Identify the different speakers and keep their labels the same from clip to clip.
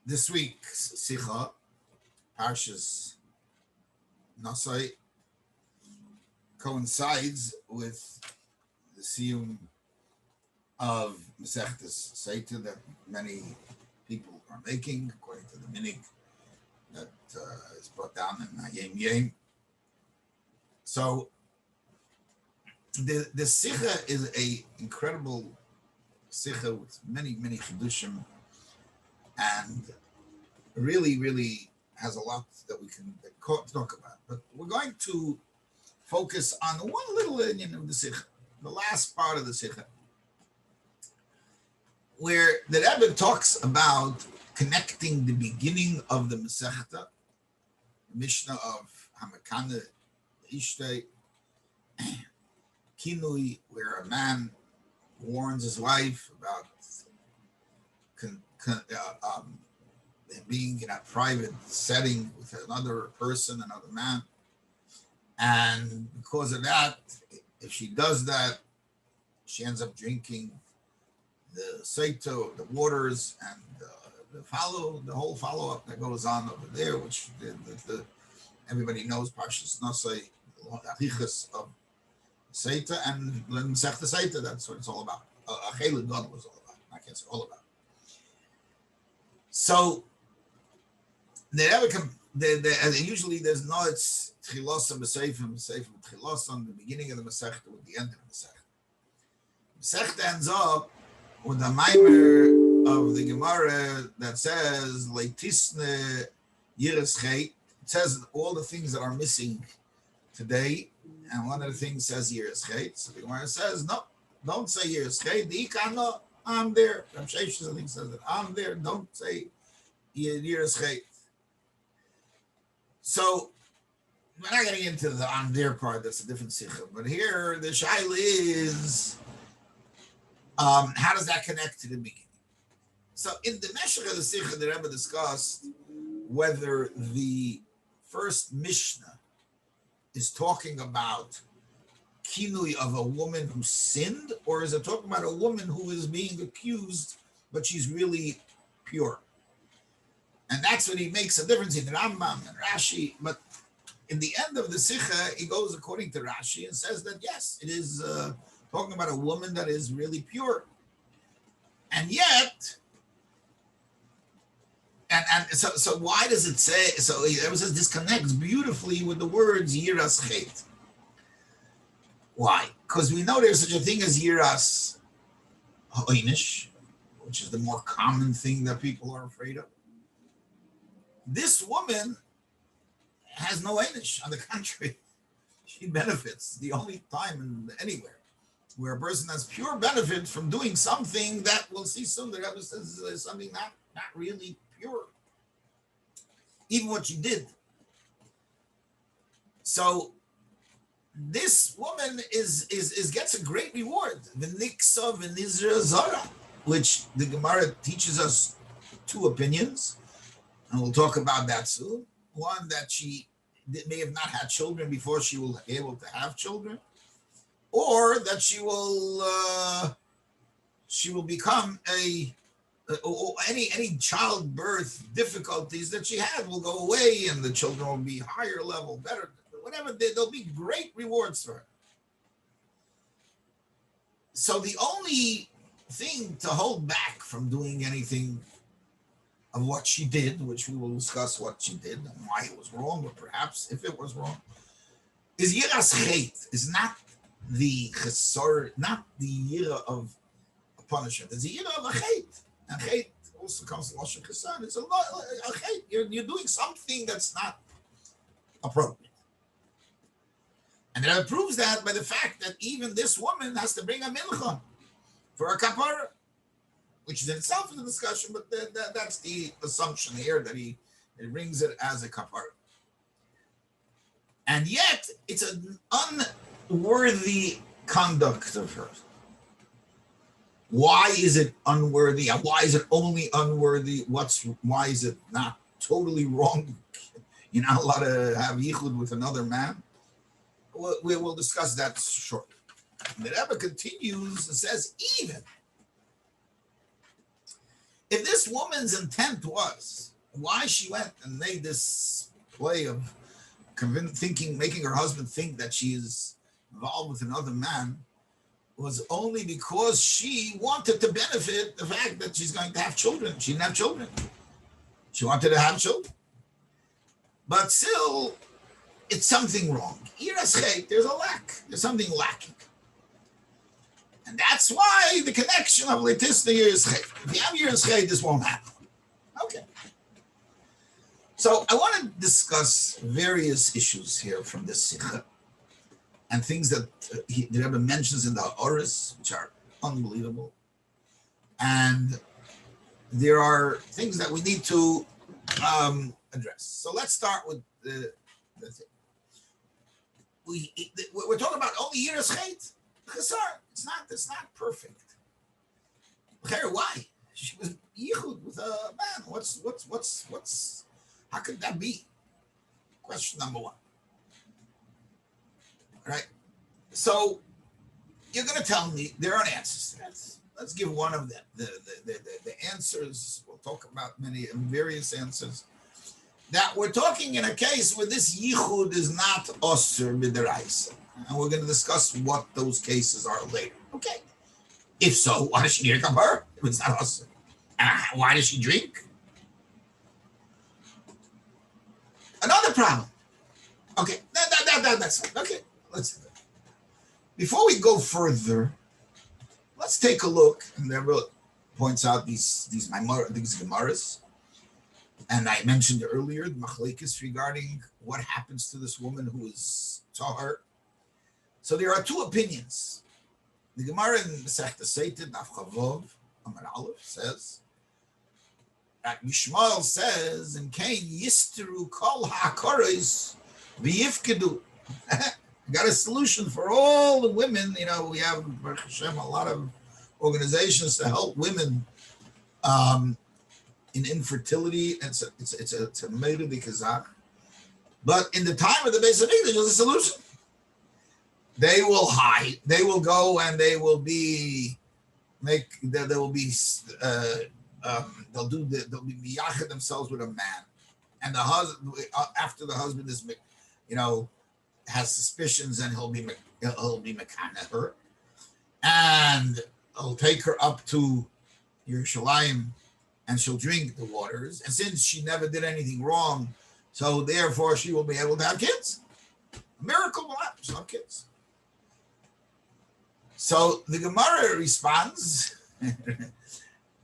Speaker 1: This week's Sikha, Parshas Nasso, coincides with the Siyum of Masechtas Seita that many people are making, according to the minig that is brought down in Hayem Yem. So the Sikha is a incredible Sikha with many chidushim, and really has a lot that we can talk about. But we're going to focus on one little inyan of the Sikha, the last part of the Sikha, where the Rebbe talks about connecting the beginning of the Masechta, the Mishnah of Hamakana Ishtay, Kinui, where a man warns his wife about being in a private setting with another person, another man. And because of that, if she does that, she ends up drinking the Seito, the waters, and the whole follow-up that goes on over there, which everybody knows, Parshas Nasso, the Achichas of Seita, and Masechta Seita, that's what it's all about. Chelek God was all about. I can't say all about. So usually there's no it's Tchilosa B'Seifim Tchilosa, the beginning of the Masechta with the end of the Masechta. Masechta ends up with the Maimer of the Gemara that says Leitisne Yiras Chet. It says all the things that are missing today, and one of the things says Yiras Chet. So the Gemara says no, don't say Yiras Chet. The Ikano, I'm there. Rabbi, I think, says that I'm there. Don't say Yiras Chet. So we're not getting into the on their part, that's a different sikha. But here the shaila is how does that connect to the beginning? So in the Meshach of the Sikha, the Rebbe discussed whether the first Mishnah is talking about kinui of a woman who sinned, or is it talking about a woman who is being accused, but she's really pure? And that's what he makes a difference in Rambam and Rashi. But in the end of the Sikha, he goes according to Rashi and says that, yes, it is talking about a woman that is really pure. And yet, so why does it say, so it says this connects beautifully with the words Yiras Chet. Why? Because we know there's such a thing as Yiras Ha'inish, which is the more common thing that people are afraid of. This woman has no Einish. On the contrary, she benefits. The only time anywhere where a person has pure benefit from doing something that we'll see soon, the Rebbe says is something not really pure. Even what she did. So this woman is gets a great reward. The Niksa v'Nizra Zara, which the Gemara teaches us two opinions. And we'll talk about that soon. One, that she may have not had children before she will be able to have children, or that she will become any childbirth difficulties that she had will go away, and the children will be higher level, better, whatever. There'll be great rewards for her. So the only thing to hold back from doing anything of what she did, which we will discuss what she did and why it was wrong, or perhaps if it was wrong, is Yiras Chet, is not the chesor, not the yira of a punishment. It's a yira of a chet. And chet also comes from Lashon Chesed. It's a chet. You're doing something that's not appropriate. And it proves that by the fact that even this woman has to bring a mincha for a kapara, which is in itself a discussion, but that's the assumption here, that he brings it as a kapara. And yet, it's an unworthy conduct of hers. Why is it unworthy? Why is it only unworthy? Why is it not totally wrong? You're not allowed to have yichud with another man. We will discuss that shortly. The Rebbe continues and says, even If this woman's intent was why she went and made this play of making her husband think that she is involved with another man, was only because she wanted to benefit the fact that she's going to have children. She didn't have children. She wanted to have children. But still, it's something wrong. There's a lack. There's something lacking. And that's why the connection of Letis to Yiras. If you have Yiras, this won't happen. Okay. So I want to discuss various issues here from this Sikha and things that the Rebbe mentions in the Oris, which are unbelievable. And there are things that we need to address. So let's start with the thing. We're talking about only Yiras Chet. It's not perfect. Why? She was yichud with a man. What's how could that be? Question number one. Right? So you're going to tell me there are answers to that. Let's give one of them. The answers, we'll talk about many and various answers. That we're talking in a case where this yichud is not osir b'deraisa. And we're going to discuss what those cases are later. Okay. If so, why does she need a kapara if it's not osir? Why does she drink? Another problem. Okay, that's fine. Okay, let's do that. Before we go further, let's take a look. And the Rebbe points out these gemaras. And I mentioned earlier the machlekes regarding what happens to this woman who is tahar. So there are two opinions. The Gemara in Masechta Seitin, Daf Chavov, Amar Aleph says that Yishmael says, "In Cain yisteru kol ha'akoros v'yifkedu." Got a solution for all the women. You know, we have Baruch Hashem, a lot of organizations to help women in infertility. It's a meidu b'kazach. But in the time of the Beis Hamikdash, there's a solution. They will hide. They will go and they will be they'll be miyachid themselves with a man, and the husband after the husband is, has suspicions, and he'll be mekana her, and he'll take her up to Yerushalayim, and she'll drink the waters, and since she never did anything wrong, so therefore she will be able to have kids. A miracle will happen. She'll have kids. So the Gemara responds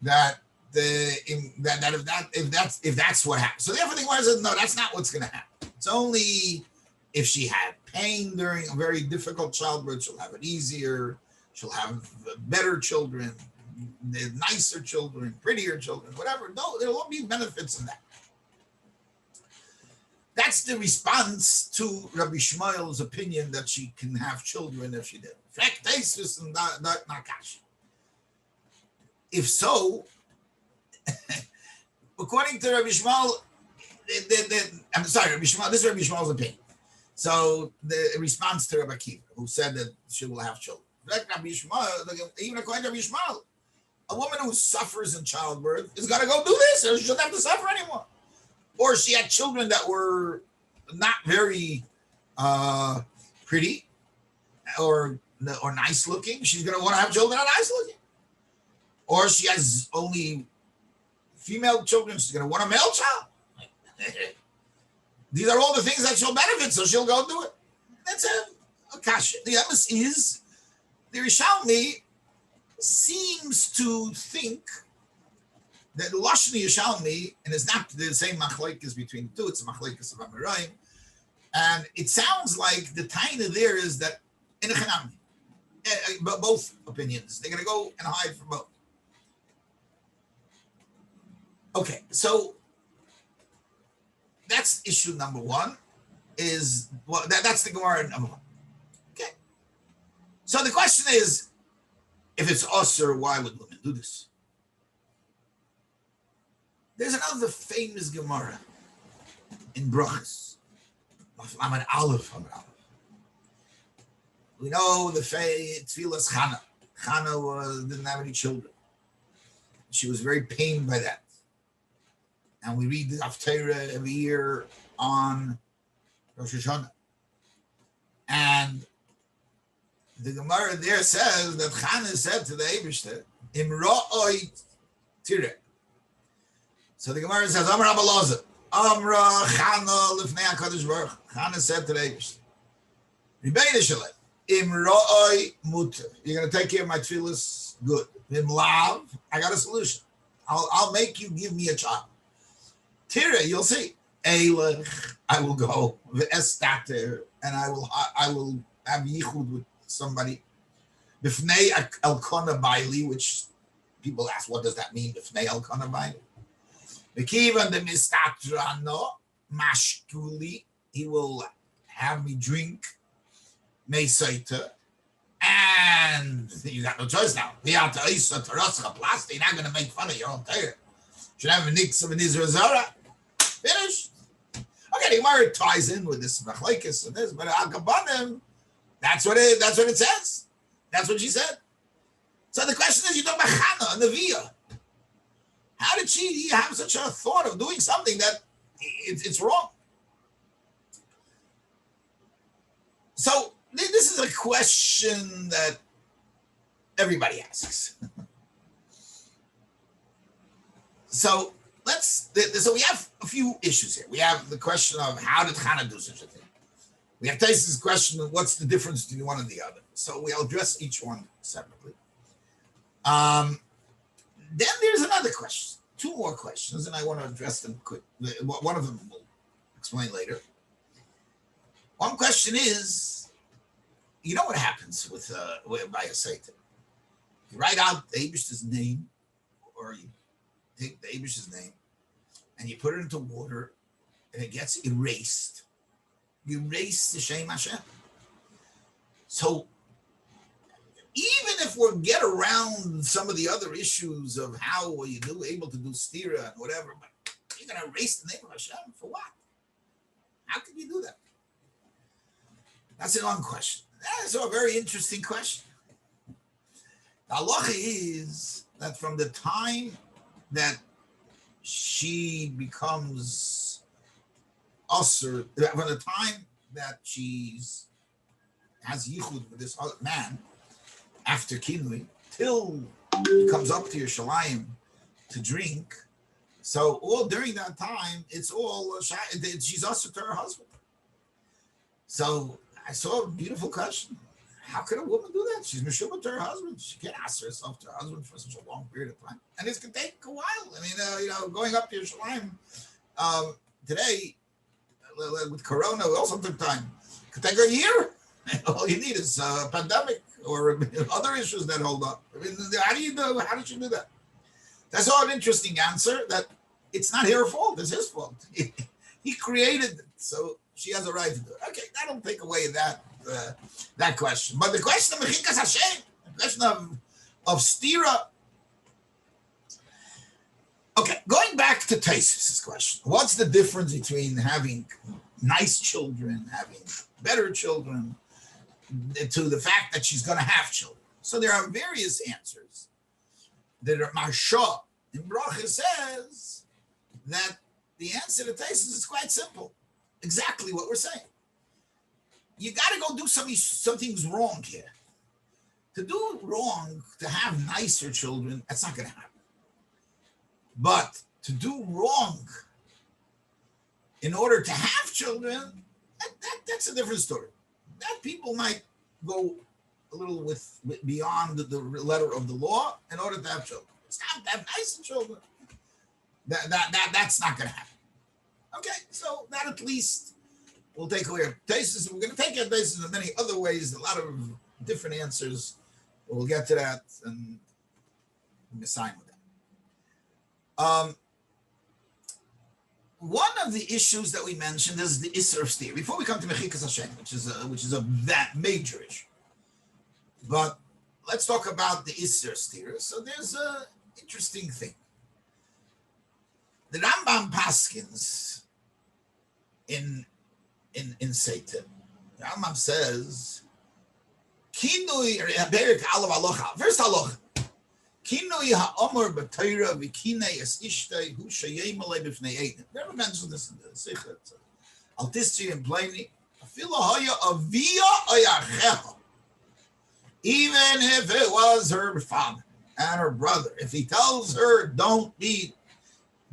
Speaker 1: that if that's what happens. So therefore the Gemara says, no, that's not what's going to happen. It's only if she had pain during a very difficult childbirth, she'll have it easier. She'll have better children, nicer children, prettier children, whatever. No, there won't be benefits in that. That's the response to Rabbi Shmuel's opinion that she can have children if she did. If so, according to Rabbi Shmuel, I'm sorry, Rabbi Shmuel, this is Rabbi Shmuel's opinion. So the response to Rabbi Akiva, who said that she will have children. Rabbi Shmuel, even according to Rabbi Shmuel, a woman who suffers in childbirth is going to go do this, or she doesn't have to suffer anymore. Or she had children that were not very pretty or nice looking. She's going to want to have children that are nice looking. Or she has only female children. She's going to want a male child. These are all the things that she'll benefit, so she'll go do it. That's a kasha. The emes is the Rishalmi seems to think that Lashon Yerushalmi, and it's not the same machlekes between the two, it's a machlekes of Amoraim, and it sounds like the taina there is that in a chanami, but both opinions, they're going to go and hide from both. Okay, so that's issue number one. That's the Gemara number one. Okay, so the question is, if it's usher, why would women do this? There's another famous Gemara in Brachas. Amar Aleph. We know the Tfilas Chana. Chana didn't have any children. she was very pained by that. And we read the Haftarah every year on Rosh Hashanah. And the Gemara there says that Chana said to the Eibishter, Imra'oi Tire. So the Gemara says, Amra Abalaza, Amra Chana Lifnei HaKadosh Baruch. Chana said to the Eibishter, Rebbeinu Chelek, Imra'oi Muter. You're going to take care of my tefillas? Good. Imlav, I got a solution. I'll make you give me a child. Tira, you'll see. Eilech, I will go. V'estater, and I will have yichud with somebody. B'fnei elkona baili, which people ask, what does that mean? B'fnei elkona baili. V'kivan de mistatrano mashtuli, he will have me drink meisaita, and you got no choice now. You're not going to make fun of your own Torah. Should have a nix of an Israel Zara. Finished. Okay, the Gemara ties in with this machlekes and this, but Al-Kabanim, that's what it says. That's what she said. So the question is, you talk about Chana and the Via. How did she have such a thought of doing something that it's wrong? So this is a question that everybody asks. So we have a few issues here. We have the question of how did Chana do such a thing? We have Taisa's question of what's the difference between one and the other. So we'll address each one separately. Then there's another question, two more questions, and I want to address them quick. One of them we'll explain later. One question is, you know what happens with by a Satan? You write out the Eibishter's name, or you take the Eibishter's name, and you put it into water, and it gets erased. You erase the Shem Hashem. So even if we get around some of the other issues of how were you able to do stira and whatever, but you're going to erase the name of Hashem for what? How can you do that? That's an one question. That's a very interesting question. The halacha is that from the time that she becomes usher, from the time that she has yichud with this other man after kinui, till he comes up to Yerushalayim to drink, so all during that time, it's all, she's usher to her husband. So I saw a beautiful question. How could a woman do that? She's meshubah to her husband. She can't ask herself to her husband for such a long period of time. And this can take a while. I mean, going up to Yerushalayim today with Corona, we also took time. It could take a year. All you need is a pandemic or other issues that hold up. I mean, how did you do that? That's all an interesting answer, that it's not her fault, it's his fault. He created it, so she has a right to do it. Okay, I don't take away that question. But the question of Mechikas Hashem, the question of stira. Okay, going back to Taisus' question, what's the difference between having nice children, having better children, to the fact that she's going to have children? So there are various answers. The Marsha in Bracha says that the answer to Taisus is quite simple. Exactly what we're saying. You got to go do something's wrong here. To do wrong, to have nicer children, that's not going to happen. But to do wrong in order to have children, that's a different story. That people might go a little with beyond the letter of the law in order to have children. It's not to have nicer children. That's not going to happen. Okay, so that at least will take away our basis. We're going to take our basis in many other ways, a lot of different answers. We'll get to that and sign with that. One of the issues that we mentioned is the Isser of Stira. Before we come to Mechikas Hashem, which is a that major issue. But let's talk about the Isser Stira. So there's an interesting thing. The Rambam Paskins in Satan, the Rambam says, Kinui Berik Alav Alocha. First Alocha. Kinoi ha'omor b'Torah v'kinei es ishtay hu sheyem alei b'fnei Eidin. Never mentioned this in the Sikha. Al tistri and plainly, afilo haya avia ayachecha. Even if it was her father and her brother, if he tells her don't be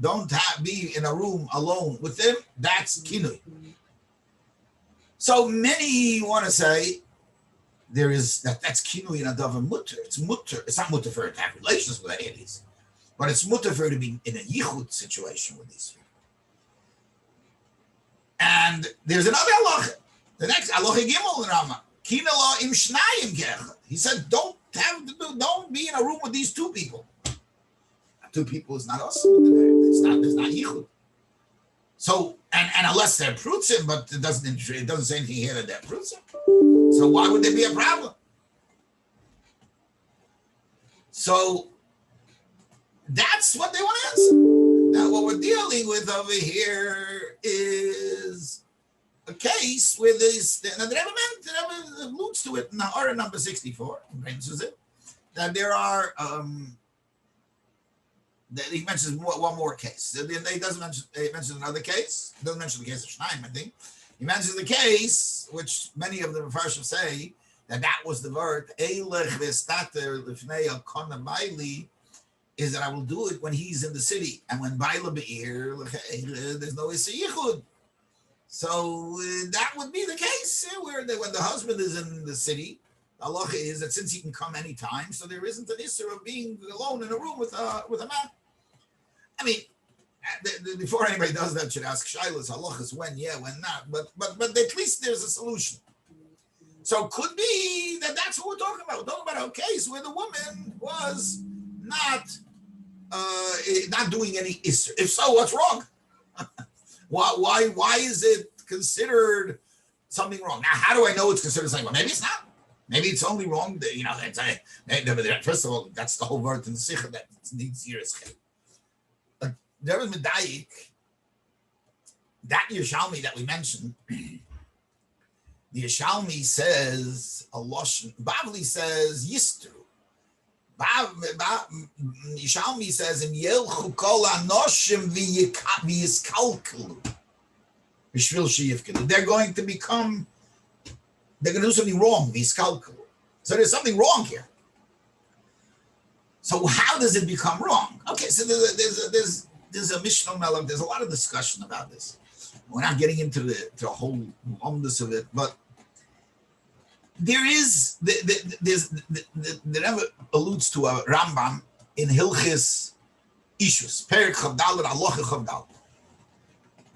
Speaker 1: in a room alone with him, that's kinui. So many want to say that's kinui in a davar mutter. It's mutter. It's not mutter for her to have relations with any of these, but it's mutter for her to be in a yichud situation with these people. And there's another halacha. The next halacha gimel in Rama. Kinala im shnayim kechad. He said, don't be in a room with these two people. Two people is not us. It's not yichud. So, and unless they're prutzim, but it doesn't say anything here that they're prutzim. So why would there be a problem? So that's what they want to answer. Now, what we're dealing with over here is a case where this, and the Rebbe alludes to it in the order number 64, mentions it, that there are, that he mentions one more case. He mentions another case. He doesn't mention the case of Shnaim, I think. He mentions the case, which many of the Mepharshim say, that was the word, Eilech v'estater lifnei al-kona baili, is that I will do it when he's in the city. And when baila be'ir, there's no Issa Yichud. So that would be the case where when the husband is in the city, the halacha is that since he can come anytime, so there isn't an issue of being alone in a room with a man. I mean, before anybody does that, should ask Shilas halachas when, yeah, when not. But at least there's a solution. So could be that that's what we're talking about. We're talking about a case where the woman was not doing any isser. If so, what's wrong? Why is it considered something wrong? Now, how do I know it's considered something wrong? Maybe it's not. Maybe it's only wrong. First of all, that's the whole word in the Sikha that needs yiras. There was Medayik, that Yerushalmi that we mentioned. The Yerushalmi says a lashon. Bavli says yistru. Yerushalmi says in Yelchu kol anoshim v'yiskalkelu b'shvil sheyivkelu. They're going to do something wrong. V'yiskalkelu. So there's something wrong here. So how does it become wrong? Okay, so there's a Mishnah Melech. There's a lot of discussion about this. We're not getting into the whole omness of it, but there is the Rebbe alludes to a Rambam in Hilchis Ishus, Perik Chavdal and Aloch Chavdal,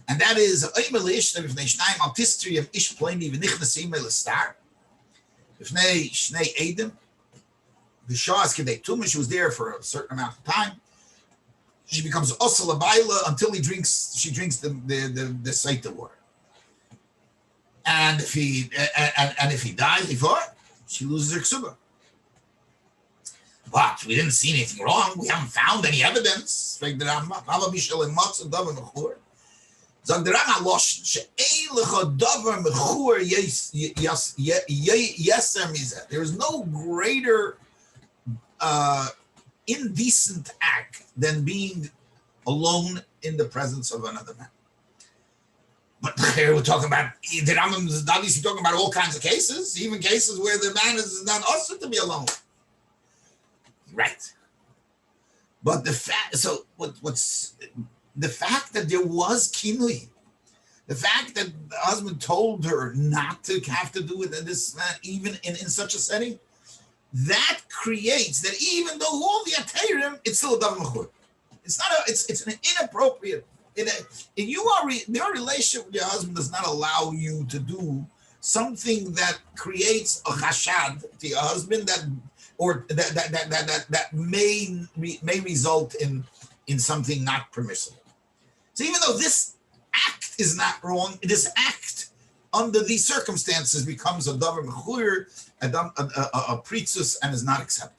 Speaker 1: and that is Oimel Ishna B'fnei Shnayim Al Tistri of Ish Pleni V'Nichnas Imel Estar B'fnei Shnei Eidim V'Shas Kedei Tumah. She was there for a certain amount of time. She becomes Osel Abayla until she drinks the Saita water. And if he dies before, she loses her ksuba. But we didn't see anything wrong. We haven't found any evidence. There is no greater indecent act than being alone in the presence of another man. But here we're talking about, the Rambam is obviously talking about all kinds of cases, even cases where the man is not also to be alone. Right. But the fact that there was kinui, the fact that the husband told her not to have to do with this man, even in such a setting, that creates that even though all the atayrim, it's still a davar mechur. It's not it's an inappropriate. Your relationship with your husband does not allow you to do something that creates a chashad to your husband that may result in something not permissible. So even though this act is not wrong, this act under these circumstances becomes a davar mechur, a pritzus, and is not accepted.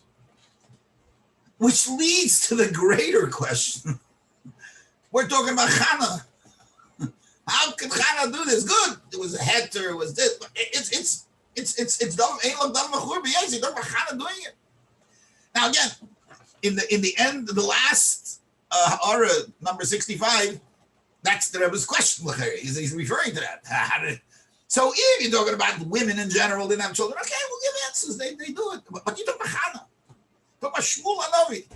Speaker 1: Which leads to the greater question. We're talking about Chana. How could Chana do this? Good. It was a heter. It was this. It's davar mechur b'yezi. Davar Chana doing it. Now again, in the end, the last Ha'ara, number 65, that's the Rebbe's question. He's referring to that. So if you're talking about women in general didn't have children, okay, we'll give answers. They do it. But you talk about Hannah. Talk about Shmuel Hanavi.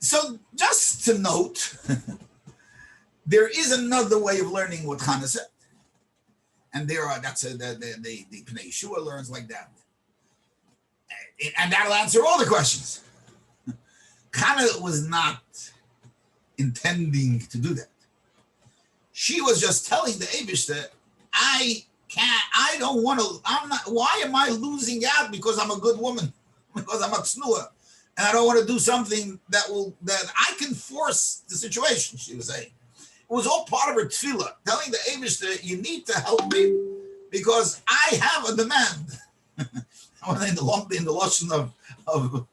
Speaker 1: So just to note, there is another way of learning what Hannah said. And the Pnei Yeshua learns like that. And that'll answer all the questions. Hannah was not intending to do that. She was just telling the Eibush that I don't want to, why am I losing out because I'm a good woman, because I'm a tznuah, and I don't want to do something that I can force the situation, she was saying. It was all part of her tefillah, telling the Eibush that you need to help me because I have a demand. In the lotion of the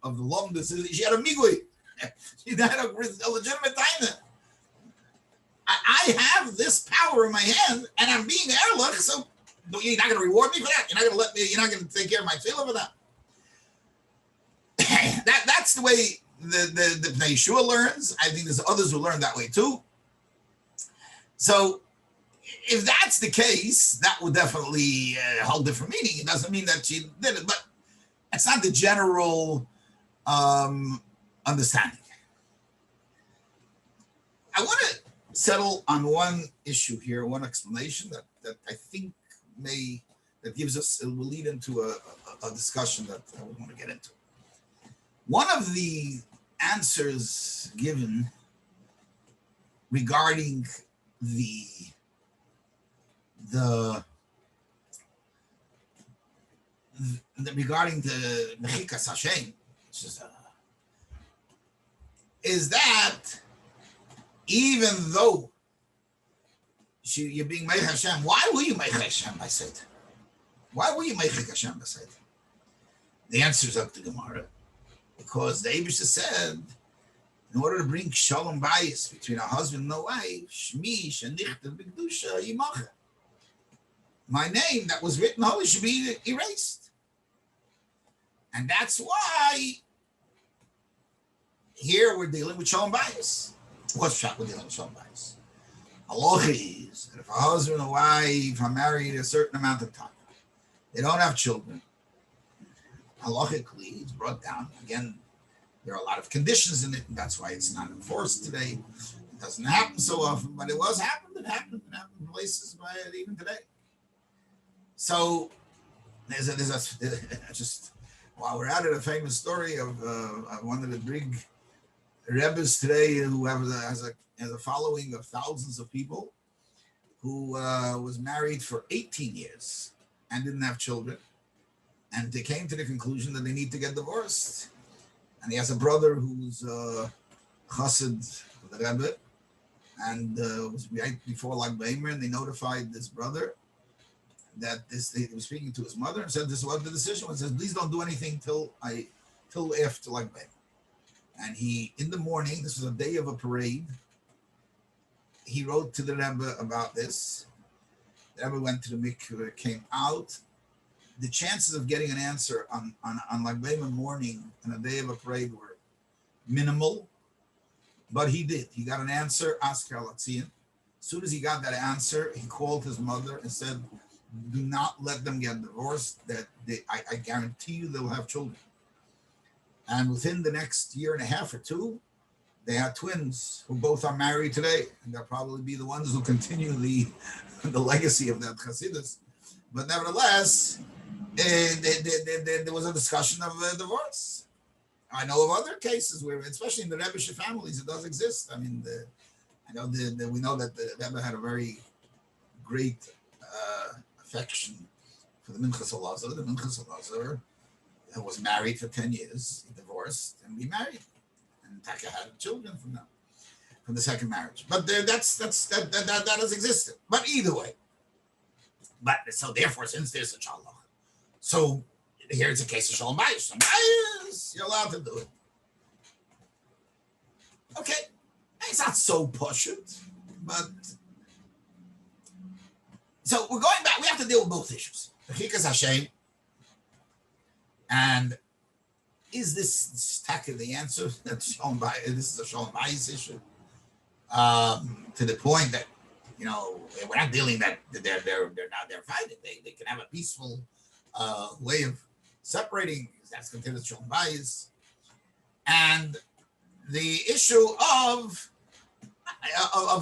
Speaker 1: lomdus, she had a migui. She had a legitimate taina. I have this power in my hand, and I'm being erlich. So you're not going to reward me for that. You're not going to let me. You're not going to take care of my tefillah for that. That's the way the Bnei Yeshua learns. I think there's others who learn that way too. So if that's the case, that would definitely hold different meaning. It doesn't mean that she did it, but it's not the general understanding. I want to settle on one issue here, one explanation that I think that gives us, it will lead into a discussion that I would want to get into. One of the answers given regarding regarding the Mechikas Hashem, is that even though you're being Meich Hashem, why were you Meich Hashem by Satan? Why were you Meich Hashem by Satan? The answer is up to Gemara, because the Eibusha said, in order to bring shalom bayis between a husband and a wife, Shmi shenichtav b'kedusha yimacha. My name that was written holy should be erased. And that's why here we're dealing with shalom bayis. What's shot we're dealing with shalom bayis? Halacha is that if a husband and a wife are married a certain amount of time, they don't have children, halachically it's brought down. Again, there are a lot of conditions in it, and that's why it's not enforced today. It doesn't happen so often, but it was happened. It happened in places by it even today. So there's just while we're at it, a famous story of one of the big Rebbes today who has a following of thousands of people, who was married for 18 years and didn't have children, and they came to the conclusion that they need to get divorced. And he has a brother who's chassid of the Rebbe, and was right before Lag B'Omer, and they notified this brother that he was speaking to his mother and said this was the decision. And says, please don't do anything till after Lag B'Omer. And he, in the morning, this was a day of a parade, he wrote to the Rebbe about this. The Rebbe went to the mikveh, came out. The chances of getting an answer on Lag B'Omer morning and a day of a parade were minimal, but he did. He got an answer, Asker Alatzian. As soon as he got that answer, he called his mother and said, do not let them get divorced. I guarantee you they'll have children. And within the next year and a half or two, they had twins who both are married today, and they'll probably be the ones who continue the legacy of that Chassidus. But nevertheless, there was a discussion of divorce. I know of other cases where, especially in the Rebbe's families, it does exist. I mean, we know that the Rebbe had a very great affection for the Minchas Elazar. The Minchas Elazar was married for 10 years, he divorced, and remarried. And Taka had children from the second marriage. But that has existed. But either way. But so therefore, since there's a shalom, so here's a case of shalom bayis. Shalom bayis, you're allowed to do it. Okay, it's not so pashut, but So we're going back. We have to deal with both issues. Chikas Hashem, and is this taka the answer that's shown by? This is a shown bias issue, to the point that we're not dealing that they're fighting. They can have a peaceful way of separating. That's considered shown bias, and the issue of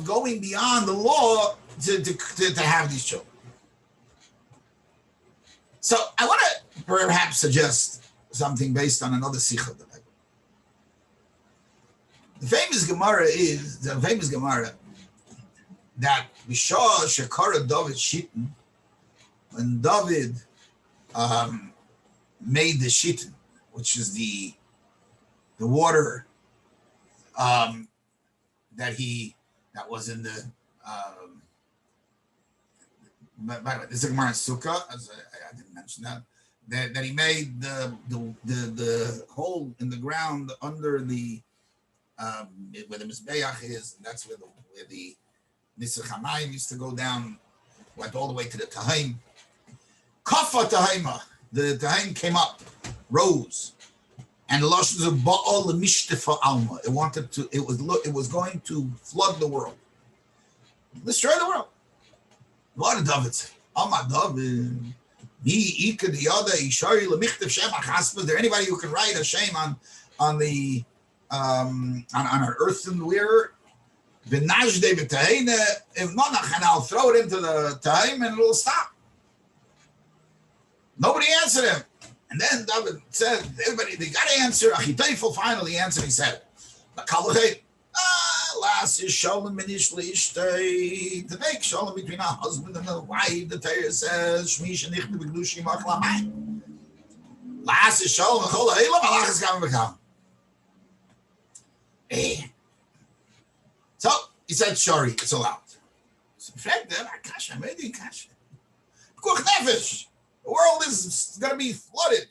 Speaker 1: going beyond the law to have these children. So I want to perhaps suggest something based on another sikh of the Bible. The famous Gemara that Bishah Shekara David Shittin, when David made the Shittin, which is the water that was in the by the way, this is Gemara in Sukkah, as I didn't mention that he made the hole in the ground under the where the Mizbeach is, and that's where the Nisach Hamayim used to go down, went all the way to the Tahim. Kafa Tahima, the Tahim came up, rose, and the Lashon of Ba'al Mishtafa Alma. It was going to flood the world, destroy the world. What did David say? Amar David, is there anybody who can write a shame on an earthenware? If not, and I'll throw it into the time and it'll stop. Nobody answered him. And then David said, everybody, they got to answer. Achitayfel finally answered. He said, last is shalom to make shalom between a husband and a wife. The Torah says, Shmish and Nichne Begdushim Achlamayim. Last is shalom and Chol Ha'elam Malach is coming become. So he said, sorry, it's allowed. So in fact, Akasha, maybe Akasha. Kuch Nefesh. The world is going to be flooded.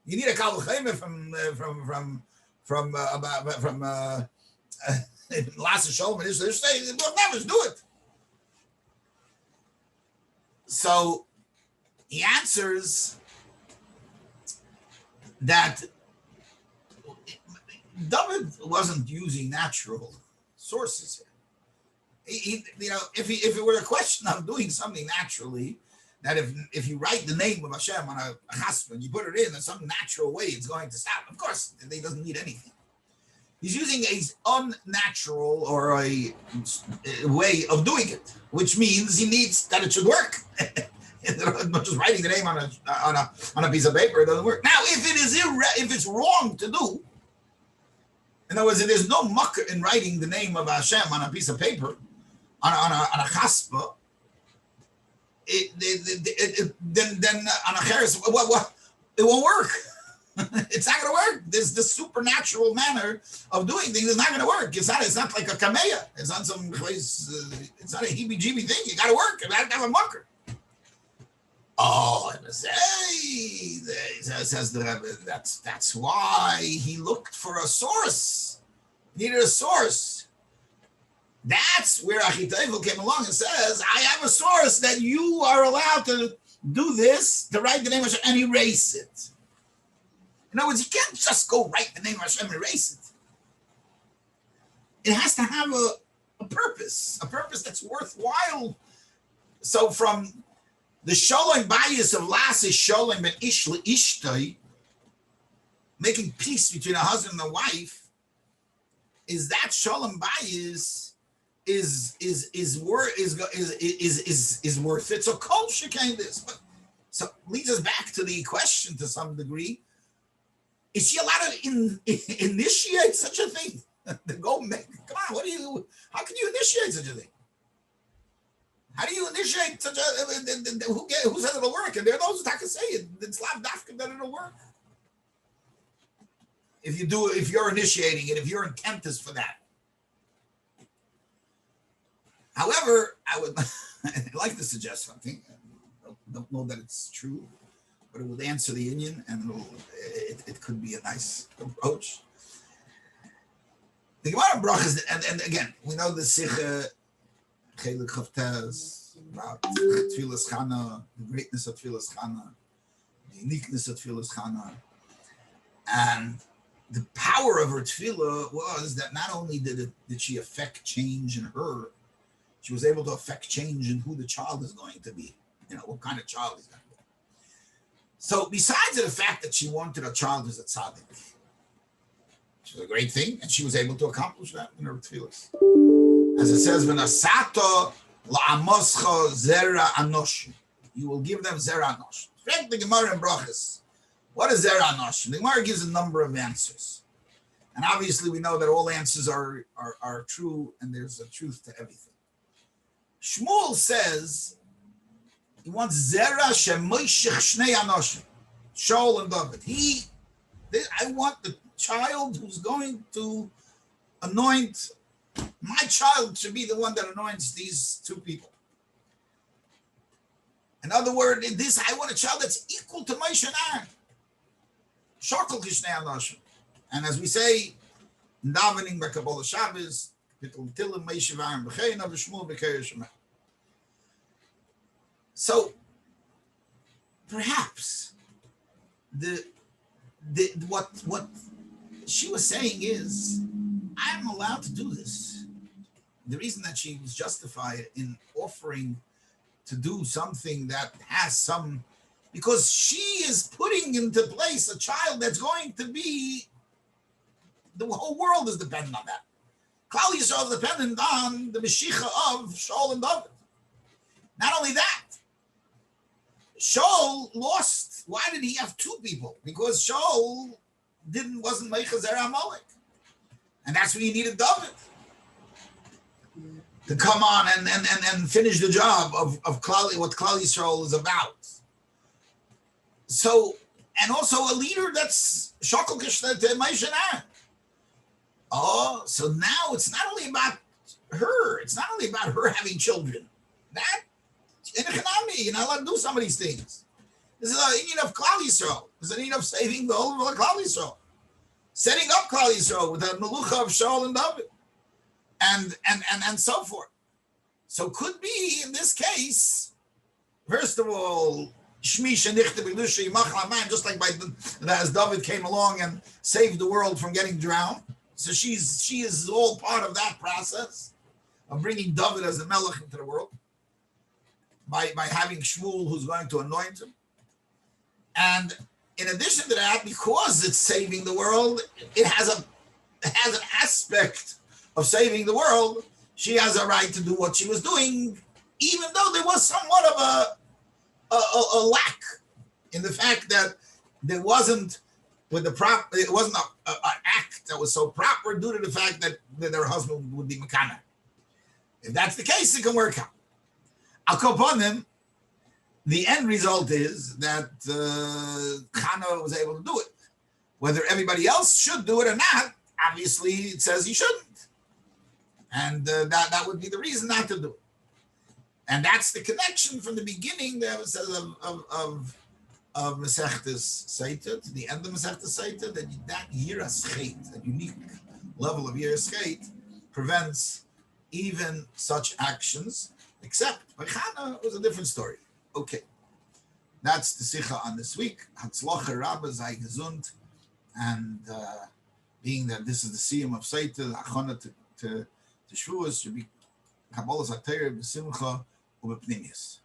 Speaker 1: You need a Kal V'Chayim from last Shalom and Israel. We'll never do it. So he answers that David wasn't using natural sources here. If it were a question of doing something naturally, that if you write the name of Hashem on a husband, you put it in some natural way, it's going to stop. Of course, he doesn't need anything. He's using an unnatural or a way of doing it, which means he needs that it should work. Not just writing the name on a piece of paper, it doesn't work. Now, if it's wrong to do, in other words, if there's no mucker in writing the name of Hashem on a piece of paper, on a chaspa, then on a cheres, it won't work. It's not going to work. This supernatural manner of doing things is not going to work. It's not like a kameya. It's not some place. It's not a heebie-jeebie thing. You got to work. You got to have a mucker. Oh, and says the Rabbi, that's why he looked for a source. He needed a source. That's where Achitayvel came along and says, I have a source that you are allowed to do this, to write the name of Hashem and erase it. In other words, you can't just go write the name of Hashem and erase it. It has to have a purpose that's worthwhile. So from the shalom bias of las is shalom ben ish le'ishtoi, making peace between a husband and a wife, is that shalom bias is worth it. So kol shekain this, but so leads us back to the question to some degree: is she allowed to initiate such a thing? To go make? Come on, how can you initiate such a thing? How do you initiate such a? Who says it'll work? And there are those that can say it. It's lav dafka that it'll work. If you're initiating it, if your intent is for that. However, I'd like to suggest something. I don't know that it's true, but it would answer the Indian, and it could be a nice approach. The Gemara Brachas, and again, we know the Sikha Chelek Chavtes, about Tfilas Chana, the greatness of Tfilas Chana, the uniqueness of Tfilas Chana. And the power of her tefillah was that not only did she affect change in her, she was able to affect change in who the child is going to be, what kind of child he's going to be. So besides the fact that she wanted a child who's a tzaddik, which was a great thing, and she was able to accomplish that in her tefillahs. As it says, "V'nasato la'amoscha zera anosh," you will give them zera anosh. Read the Gemara in Brachas. What is zera anosh? The Gemara gives a number of answers, and obviously we know that all answers are true, and there's a truth to everything. Shmuel says he wants zera shemoishich shnei anoshim, Shaul and David. I want the child who's going to anoint. My child should be the one that anoints these two people. In other words, in this, I want a child that's equal to Moshe and Aaron. Shakal kishnei anoshim. And as we say, in davening by Kabbalah Shabbos, so perhaps what she was saying is, I'm allowed to do this. The reason that she was justified in offering to do something that has some, because she is putting into place a child that's going to be, the whole world is dependent on that. Klal Yisrael is dependent on the Mashiach of Shaul and David. Not only that, Shaul lost. Why did he have two people? Because Shaul wasn't Meichazer Amalek. And that's when he needed David to come on and finish the job of what Klal Yisrael is about. So, and also a leader that's Shakal Kishna to Moshe and Aaron. Oh, so now it's not only about her. It's not only about her having children. That, in economy, you're not allowed to do some of these things. This is a need of Klal Yisrael. This is a need of saving the whole of Klal Yisrael. Setting up Klal Yisrael with the Melucha of Shaul and David. And so forth. So could be, in this case, first of all, Shmi Shenichte B'Gdusha Yimach L'Mayim, just like as David came along and saved the world from getting drowned. So she is all part of that process of bringing David as a melech into the world by having Shmuel who's going to anoint him. And in addition to that, because it's saving the world, it has an aspect of saving the world. She has a right to do what she was doing, even though there was somewhat of a lack in the fact that there wasn't it wasn't an act that was so proper due to the fact that her husband would be Mekana. If that's the case, it can work out. Al Koponim, the end result is that Chana was able to do it. Whether everybody else should do it or not, obviously it says he shouldn't. And that would be the reason not to do it. And that's the connection from the beginning that it says of Masechtas Seita to the end of Masechtas Seita, that Yiras Chet, that unique level of Yiras Chet, prevents even such actions, except by Chana was a different story. Okay, that's the Sicha on this week. Hatzlocha Rabbi sei gesund, and being that this is the Siyum of Seita, the Achana to Shavuos should be Kabbalas HaTorah b'Simcha u'b'Pnimius.